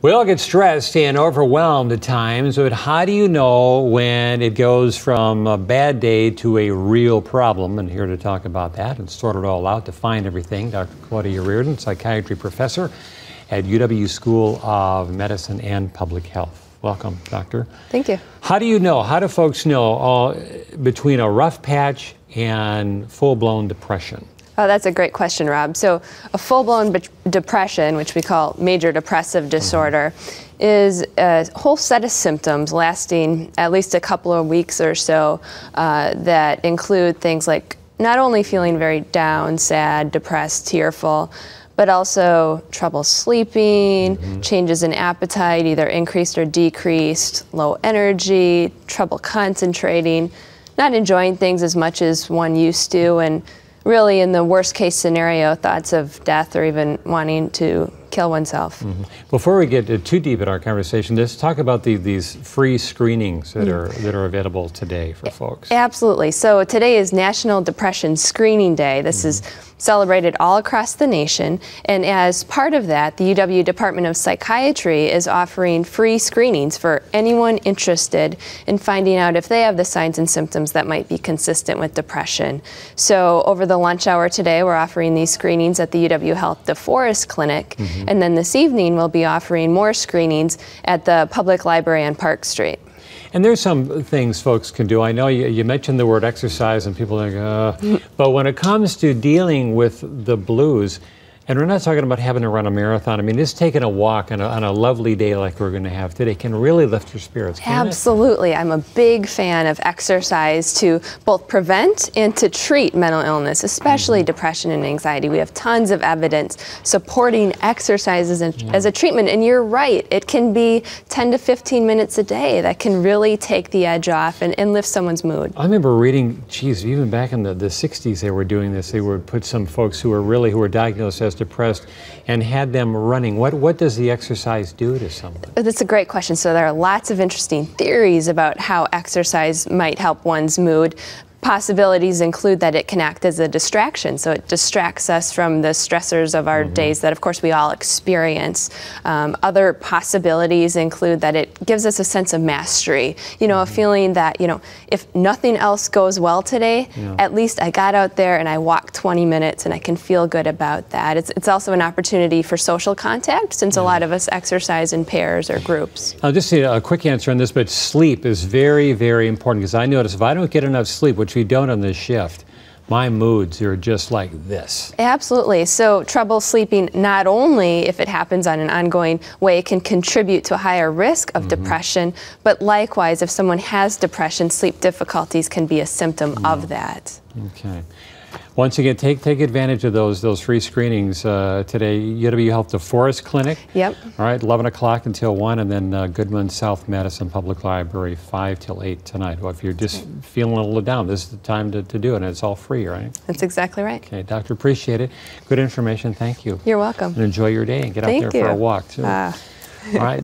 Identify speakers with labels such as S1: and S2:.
S1: We all get stressed and overwhelmed at times, but how do you know when it goes from a bad day to a real problem? And here to talk about that and sort it all out, to find everything, Dr. Claudia Reardon, psychiatry professor at UW School of Medicine and Public Health. Welcome, doctor.
S2: Thank you.
S1: How do you know, how do folks know between a rough patch and full-blown depression?
S2: Oh, that's a great question, Rob. So a full-blown depression, which we call major depressive disorder, is a whole set of symptoms lasting at least a couple of weeks or so that include things like not only feeling very down, sad, depressed, tearful, but also trouble sleeping, changes in appetite, either increased or decreased, low energy, trouble concentrating, not enjoying things as much as one used to, and really, in the worst case scenario, thoughts of death or even wanting to kill oneself.
S1: Before we get too deep in our conversation, let's talk about these free screenings that are available today for folks.
S2: Absolutely. So today is National Depression Screening Day. This is celebrated all across the nation, and as part of that, the UW Department of Psychiatry is offering free screenings for anyone interested in finding out if they have the signs and symptoms that might be consistent with depression. So over the lunch hour today, we're offering these screenings at the UW Health DeForest Clinic, and then this evening we'll be offering more screenings at the Public Library on Park Street.
S1: And there's some things folks can do. I know you mentioned the word exercise and people think, but when it comes to dealing with the blues, and we're not talking about having to run a marathon. I mean, just taking a walk on a lovely day like we're going to have today can really lift your spirits.
S2: Absolutely. I'm a big fan of exercise to both prevent and to treat mental illness, especially depression and anxiety. We have tons of evidence supporting exercise as a treatment. And you're right, it can be 10 to 15 minutes a day that can really take the edge off and lift someone's mood.
S1: I remember reading, geez, even back in the 60s they were doing this. They would put some folks who were diagnosed as depressed and had them running. What does the exercise do to someone?
S2: That's a great question. So there are lots of interesting theories about how exercise might help one's mood. Possibilities include that it can act as a distraction, so it distracts us from the stressors of our days that, of course, we all experience. Other possibilities include that it gives us a sense of mastery, a feeling that, if nothing else goes well today, at least I got out there and I walked 20 minutes and I can feel good about that. It's also an opportunity for social contact, since a lot of us exercise in pairs or groups.
S1: I'll just say a quick answer on this, but sleep is very, very important, because I notice if I don't get enough sleep, which we don't on this shift, my moods are just like this. Absolutely.
S2: So trouble sleeping, not only if it happens on an ongoing way, can contribute to a higher risk of depression, but likewise, if someone has depression, sleep difficulties can be a symptom of that.
S1: Okay. Once again, take advantage of those free screenings today. UW Health DeForest Clinic.
S2: Yep.
S1: All right, 11 o'clock until 1, and then Goodman South Madison Public Library 5 till 8 tonight. Well, if you're just feeling a little down, this is the time to do it, and it's all free, right?
S2: That's exactly right.
S1: Okay, doctor, appreciate it. Good information. Thank you.
S2: You're welcome.
S1: And enjoy your day and get out there for a walk, too. All right.